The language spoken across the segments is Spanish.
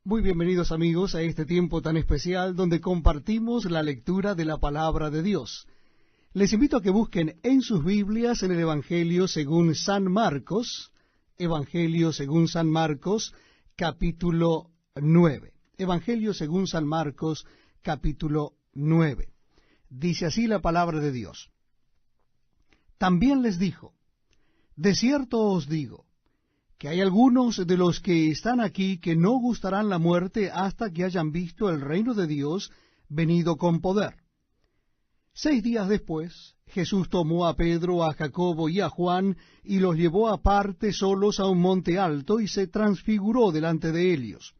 Muy bienvenidos amigos a este tiempo tan especial donde compartimos la lectura de la palabra de Dios. Les invito a que busquen en sus Biblias en el Evangelio según San Marcos, capítulo 9. Evangelio según San Marcos, capítulo 9. Dice así la palabra de Dios. También les dijo, de cierto os digo, que hay algunos de los que están aquí que no gustarán la muerte hasta que hayan visto el reino de Dios venido con poder. 6 días después, Jesús tomó a Pedro, a Jacobo y a Juan, y los llevó aparte solos a un monte alto, y se transfiguró delante de ellos.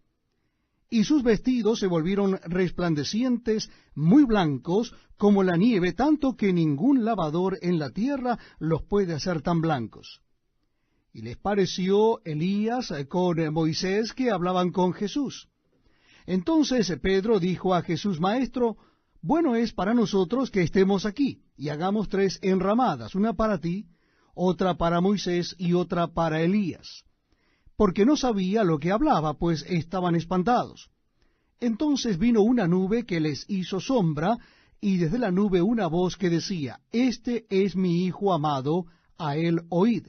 Y sus vestidos se volvieron resplandecientes, muy blancos, como la nieve, tanto que ningún lavador en la tierra los puede hacer tan blancos. Y les pareció Elías con Moisés que hablaban con Jesús. Entonces Pedro dijo a Jesús, Maestro, bueno es para nosotros que estemos aquí, y hagamos 3 enramadas, una para ti, otra para Moisés y otra para Elías. Porque no sabía lo que hablaba, pues estaban espantados. Entonces vino una nube que les hizo sombra, y desde la nube una voz que decía, Este es mi Hijo amado, a él oíd.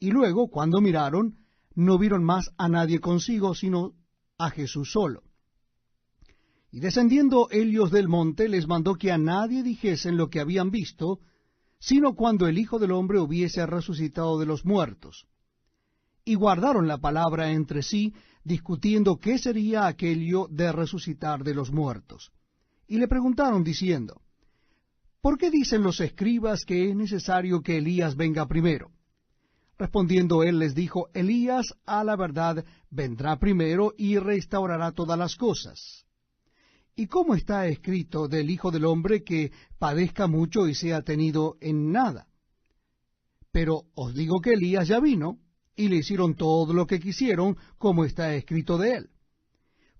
Y luego, cuando miraron, no vieron más a nadie consigo, sino a Jesús solo. Y descendiendo ellos del monte, les mandó que a nadie dijesen lo que habían visto, sino cuando el Hijo del Hombre hubiese resucitado de los muertos. Y guardaron la palabra entre sí, discutiendo qué sería aquello de resucitar de los muertos. Y le preguntaron diciendo, ¿por qué dicen los escribas que es necesario que Elías venga primero? Respondiendo él les dijo, Elías a la verdad vendrá primero y restaurará todas las cosas. ¿Y cómo está escrito del Hijo del Hombre que padezca mucho y sea tenido en nada? Pero os digo que Elías ya vino, y le hicieron todo lo que quisieron, como está escrito de él.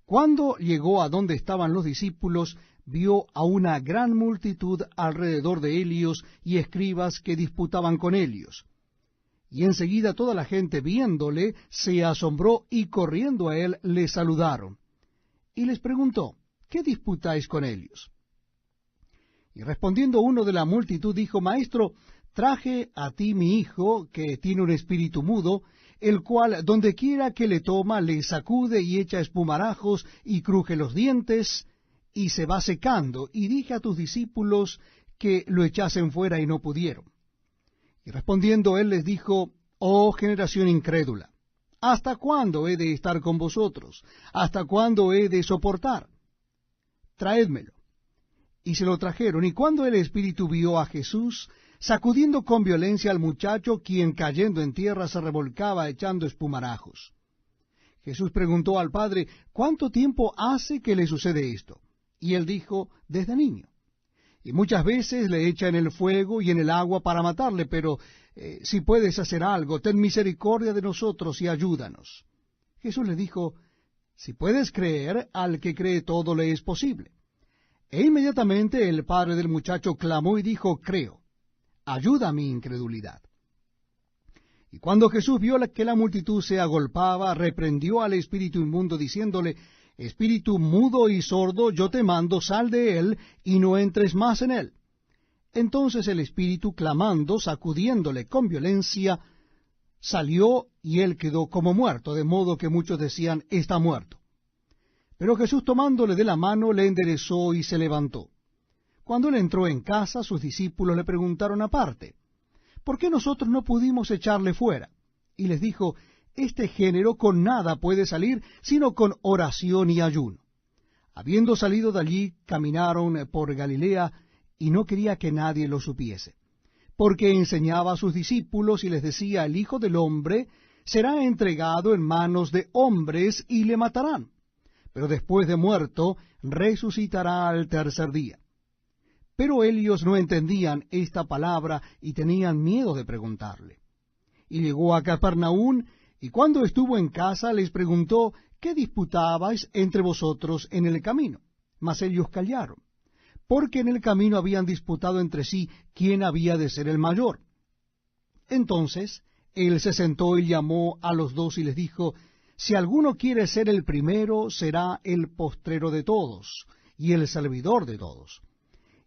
Cuando llegó a donde estaban los discípulos, vio a una gran multitud alrededor de ellos y escribas que disputaban con ellos. Y enseguida toda la gente viéndole se asombró y corriendo a él le saludaron. Y les preguntó, ¿qué disputáis con ellos? Y respondiendo uno de la multitud dijo, Maestro, traje a ti mi hijo, que tiene un espíritu mudo, el cual donde quiera que le toma le sacude y echa espumarajos y cruje los dientes, y se va secando, y dije a tus discípulos que lo echasen fuera y no pudieron. Y respondiendo él les dijo, oh generación incrédula, ¿hasta cuándo he de estar con vosotros? ¿Hasta cuándo he de soportar? Traédmelo. Y se lo trajeron, y cuando el espíritu vio a Jesús, sacudiendo con violencia al muchacho, quien cayendo en tierra se revolcaba echando espumarajos. Jesús preguntó al padre, ¿cuánto tiempo hace que le sucede esto? Y él dijo, desde niño. Y muchas veces le echa en el fuego y en el agua para matarle, pero si puedes hacer algo, ten misericordia de nosotros y ayúdanos. Jesús le dijo, si puedes creer, al que cree todo le es posible. E inmediatamente el padre del muchacho clamó y dijo, creo, ayuda a mi incredulidad. Y cuando Jesús vio que la multitud se agolpaba, reprendió al espíritu inmundo, diciéndole, Espíritu mudo y sordo, yo te mando, sal de él, y no entres más en él. Entonces el espíritu, clamando, sacudiéndole con violencia, salió, y él quedó como muerto, de modo que muchos decían, está muerto. Pero Jesús, tomándole de la mano, le enderezó y se levantó. Cuando él entró en casa, sus discípulos le preguntaron aparte, ¿por qué nosotros no pudimos echarle fuera? Y les dijo, este género con nada puede salir, sino con oración y ayuno. Habiendo salido de allí, caminaron por Galilea, y no quería que nadie lo supiese, porque enseñaba a sus discípulos y les decía, el Hijo del Hombre será entregado en manos de hombres y le matarán, pero después de muerto resucitará al tercer día. Pero ellos no entendían esta palabra y tenían miedo de preguntarle. Y llegó a Capernaum, y cuando estuvo en casa les preguntó, ¿qué disputabais entre vosotros en el camino? Mas ellos callaron, porque en el camino habían disputado entre sí quién había de ser el mayor. Entonces él se sentó y llamó a los 2 y les dijo, Si alguno quiere ser el primero, será el postrero de todos, y el servidor de todos.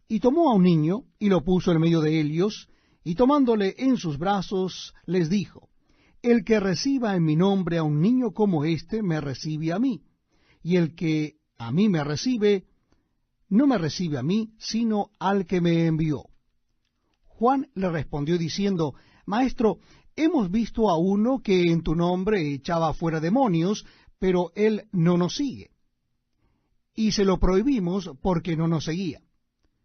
Y tomó a un niño, y lo puso en medio de ellos, y tomándole en sus brazos, les dijo, el que reciba en mi nombre a un niño como éste, me recibe a mí, y el que a mí me recibe, no me recibe a mí, sino al que me envió. Juan le respondió diciendo, Maestro, hemos visto a uno que en tu nombre echaba fuera demonios, pero él no nos sigue. Y se lo prohibimos porque no nos seguía.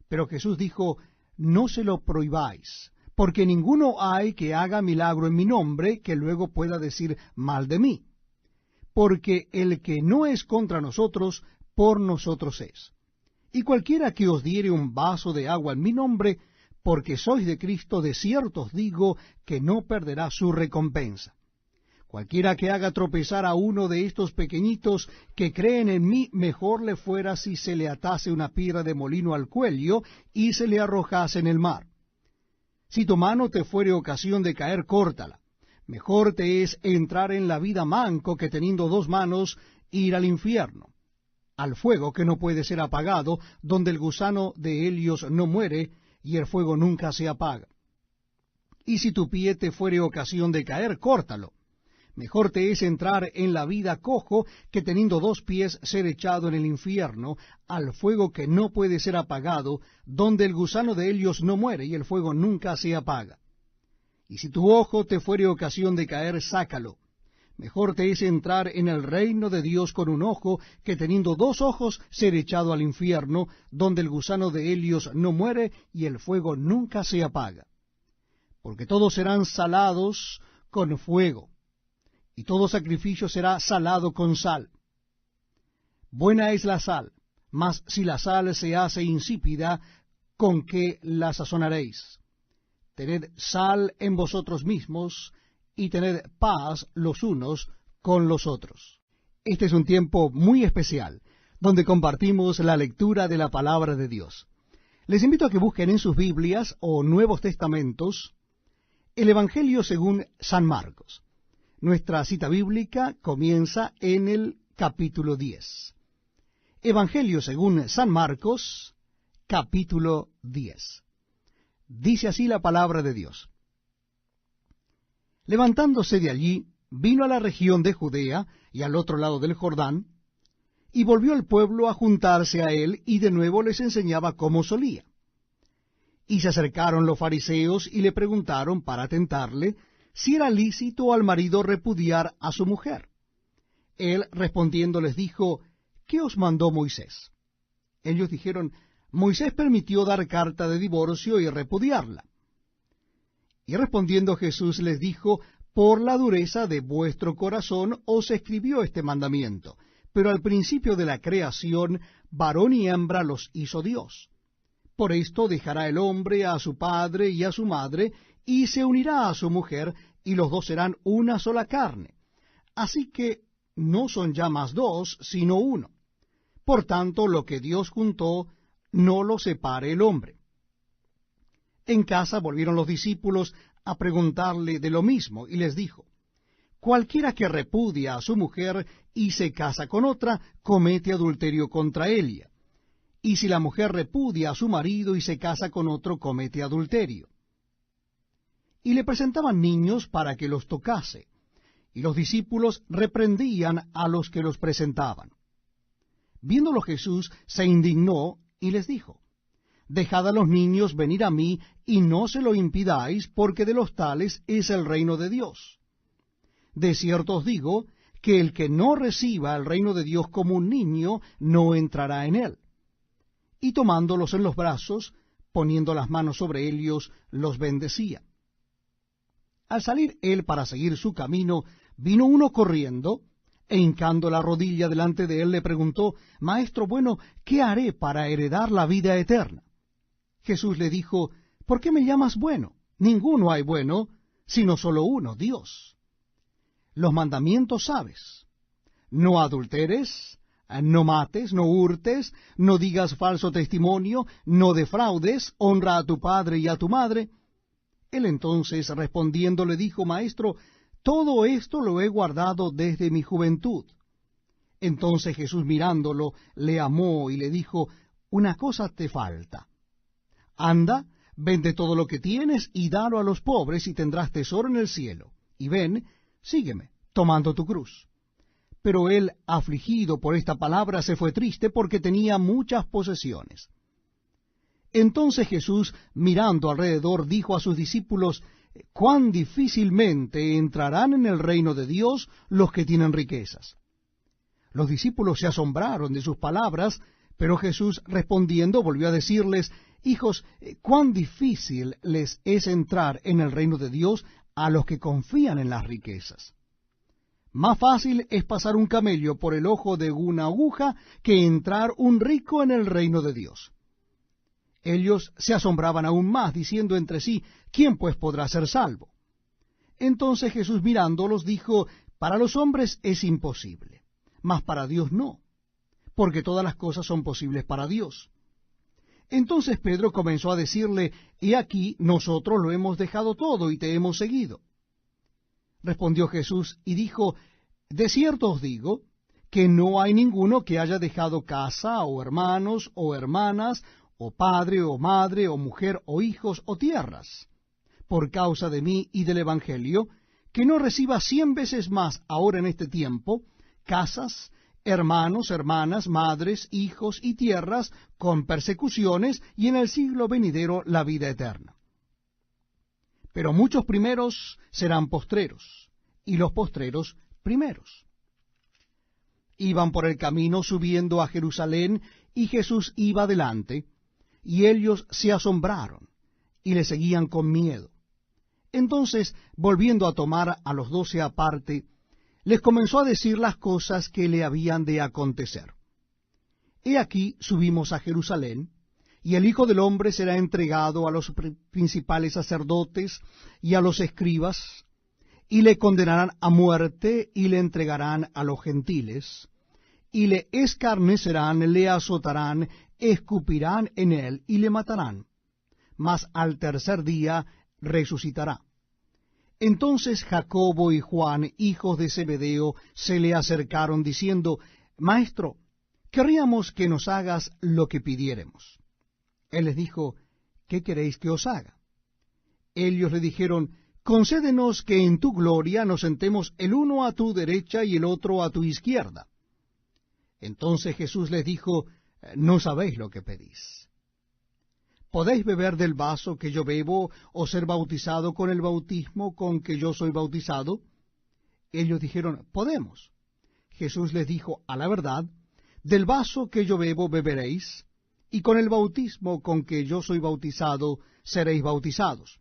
Pero Jesús dijo, no se lo prohibáis, porque ninguno hay que haga milagro en mi nombre que luego pueda decir mal de mí. Porque el que no es contra nosotros, por nosotros es. Y cualquiera que os diere un vaso de agua en mi nombre, porque sois de Cristo, de cierto os digo que no perderá su recompensa. Cualquiera que haga tropezar a uno de estos pequeñitos que creen en mí, mejor le fuera si se le atase una piedra de molino al cuello y se le arrojase en el mar. Si tu mano te fuere ocasión de caer, córtala. Mejor te es entrar en la vida manco que teniendo dos manos ir al infierno, al fuego que no puede ser apagado, donde el gusano de Helios no muere y el fuego nunca se apaga. Y si tu pie te fuere ocasión de caer, córtalo. Mejor te es entrar en la vida cojo que teniendo dos pies ser echado en el infierno, al fuego que no puede ser apagado, donde el gusano de Helios no muere y el fuego nunca se apaga. Y si tu ojo te fuere ocasión de caer, sácalo. Mejor te es entrar en el reino de Dios con un ojo que teniendo dos ojos ser echado al infierno, donde el gusano de Helios no muere y el fuego nunca se apaga. Porque todos serán salados con fuego, y todo sacrificio será salado con sal. Buena es la sal, mas si la sal se hace insípida, ¿con qué la sazonaréis? Tened sal en vosotros mismos, y tened paz los unos con los otros. Este es un tiempo muy especial, donde compartimos la lectura de la palabra de Dios. Les invito a que busquen en sus Biblias o Nuevos Testamentos el Evangelio según San Marcos. Nuestra cita bíblica comienza en el capítulo 10. Evangelio según San Marcos, capítulo 10. Dice así la palabra de Dios. Levantándose de allí, vino a la región de Judea y al otro lado del Jordán, y volvió el pueblo a juntarse a él, y de nuevo les enseñaba como solía. Y se acercaron los fariseos y le preguntaron para tentarle, si era lícito al marido repudiar a su mujer. Él respondiendo les dijo, ¿qué os mandó Moisés? Ellos dijeron, Moisés permitió dar carta de divorcio y repudiarla. Y respondiendo Jesús les dijo, por la dureza de vuestro corazón os escribió este mandamiento, pero al principio de la creación, varón y hembra los hizo Dios. Por esto dejará el hombre a su padre y a su madre, y se unirá a su mujer, y los dos serán una sola carne. Así que no son ya más dos, sino uno. Por tanto, lo que Dios juntó, no lo separe el hombre. En casa volvieron los discípulos a preguntarle de lo mismo, y les dijo, cualquiera que repudia a su mujer y se casa con otra, comete adulterio contra ella. Y si la mujer repudia a su marido y se casa con otro, comete adulterio. Y le presentaban niños para que los tocase, y los discípulos reprendían a los que los presentaban. Viéndolo Jesús, se indignó y les dijo, dejad a los niños venir a mí, y no se lo impidáis, porque de los tales es el reino de Dios. De cierto os digo, que el que no reciba el reino de Dios como un niño, no entrará en él. Y tomándolos en los brazos, poniendo las manos sobre ellos, los bendecía. Al salir él para seguir su camino, vino uno corriendo, e hincando la rodilla delante de él, le preguntó, Maestro bueno, ¿qué haré para heredar la vida eterna? Jesús le dijo, ¿por qué me llamas bueno? Ninguno hay bueno, sino solo uno, Dios. Los mandamientos sabes. No adulteres, no mates, no hurtes, no digas falso testimonio, no defraudes, honra a tu padre y a tu madre. Él entonces respondiendo le dijo, Maestro, todo esto lo he guardado desde mi juventud. Entonces Jesús, mirándolo, le amó y le dijo, una cosa te falta. Anda, vende todo lo que tienes y dalo a los pobres, y tendrás tesoro en el cielo. Y ven, sígueme, tomando tu cruz. Pero él, afligido por esta palabra, se fue triste porque tenía muchas posesiones. Entonces Jesús, mirando alrededor, dijo a sus discípulos, cuán difícilmente entrarán en el reino de Dios los que tienen riquezas. Los discípulos se asombraron de sus palabras, pero Jesús, respondiendo, volvió a decirles, hijos, cuán difícil les es entrar en el reino de Dios a los que confían en las riquezas. Más fácil es pasar un camello por el ojo de una aguja que entrar un rico en el reino de Dios. Ellos se asombraban aún más, diciendo entre sí, ¿quién pues podrá ser salvo? Entonces Jesús, mirándolos, dijo, para los hombres es imposible, mas para Dios no, porque todas las cosas son posibles para Dios. Entonces Pedro comenzó a decirle, he aquí, nosotros lo hemos dejado todo y te hemos seguido. Respondió Jesús y dijo, de cierto os digo, que no hay ninguno que haya dejado casa, o hermanos, o hermanas, o padre, o madre, o mujer, o hijos, o tierras, por causa de mí y del Evangelio, que no reciba 100 veces más ahora en este tiempo, casas, hermanos, hermanas, madres, hijos y tierras, con persecuciones, y en el siglo venidero la vida eterna. Pero muchos primeros serán postreros, y los postreros primeros. Iban por el camino subiendo a Jerusalén, y Jesús iba delante, y ellos se asombraron, y le seguían con miedo. Entonces, volviendo a tomar a los 12 aparte, les comenzó a decir las cosas que le habían de acontecer. He aquí subimos a Jerusalén, y el Hijo del Hombre será entregado a los principales sacerdotes y a los escribas, y le condenarán a muerte, y le entregarán a los gentiles, y le escarnecerán, le azotarán, escupirán en él, y le matarán. Mas al tercer día resucitará. Entonces Jacobo y Juan, hijos de Zebedeo, se le acercaron, diciendo, Maestro, querríamos que nos hagas lo que pidiéremos. Él les dijo, ¿qué queréis que os haga? Ellos le dijeron, concédenos que en tu gloria nos sentemos el uno a tu derecha y el otro a tu izquierda. Entonces Jesús les dijo, no sabéis lo que pedís. ¿Podéis beber del vaso que yo bebo, o ser bautizado con el bautismo con que yo soy bautizado? Ellos dijeron, podemos. Jesús les dijo, a la verdad, del vaso que yo bebo beberéis, y con el bautismo con que yo soy bautizado seréis bautizados.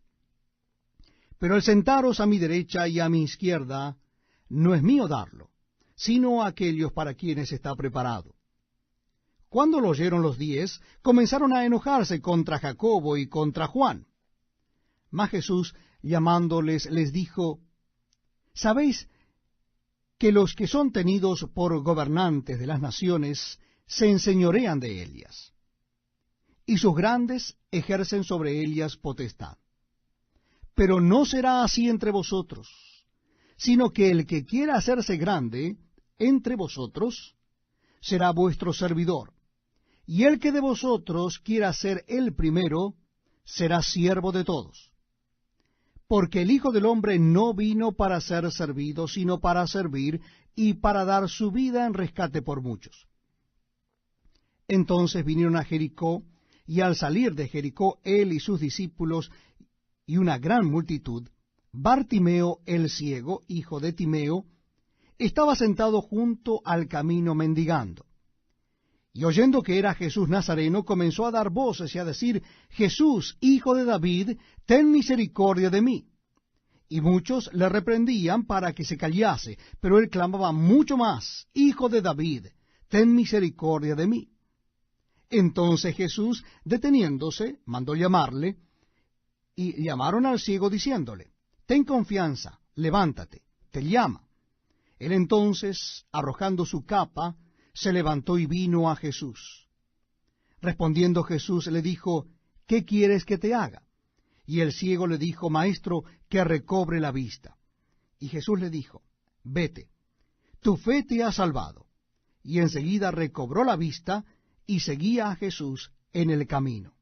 Pero el sentaros a mi derecha y a mi izquierda no es mío darlo, sino a aquellos para quienes está preparado. Cuando lo oyeron los 10, comenzaron a enojarse contra Jacobo y contra Juan. Mas Jesús, llamándoles, les dijo, ¿sabéis que los que son tenidos por gobernantes de las naciones se enseñorean de ellas, y sus grandes ejercen sobre ellas potestad? Pero no será así entre vosotros, sino que el que quiera hacerse grande entre vosotros será vuestro servidor, y el que de vosotros quiera ser el primero será siervo de todos. Porque el Hijo del Hombre no vino para ser servido, sino para servir y para dar su vida en rescate por muchos. Entonces vinieron a Jericó, y al salir de Jericó él y sus discípulos y una gran multitud, Bartimeo el ciego, hijo de Timeo, estaba sentado junto al camino mendigando. Y oyendo que era Jesús Nazareno, comenzó a dar voces y a decir, Jesús, hijo de David, ten misericordia de mí. Y muchos le reprendían para que se callase, pero él clamaba mucho más, Hijo de David, ten misericordia de mí. Entonces Jesús, deteniéndose, mandó llamarle, y llamaron al ciego diciéndole, ten confianza, levántate, te llama. Él entonces, arrojando su capa, se levantó y vino a Jesús. Respondiendo Jesús le dijo, ¿qué quieres que te haga? Y el ciego le dijo, Maestro, que recobre la vista. Y Jesús le dijo, vete, tu fe te ha salvado. Y enseguida recobró la vista y seguía a Jesús en el camino.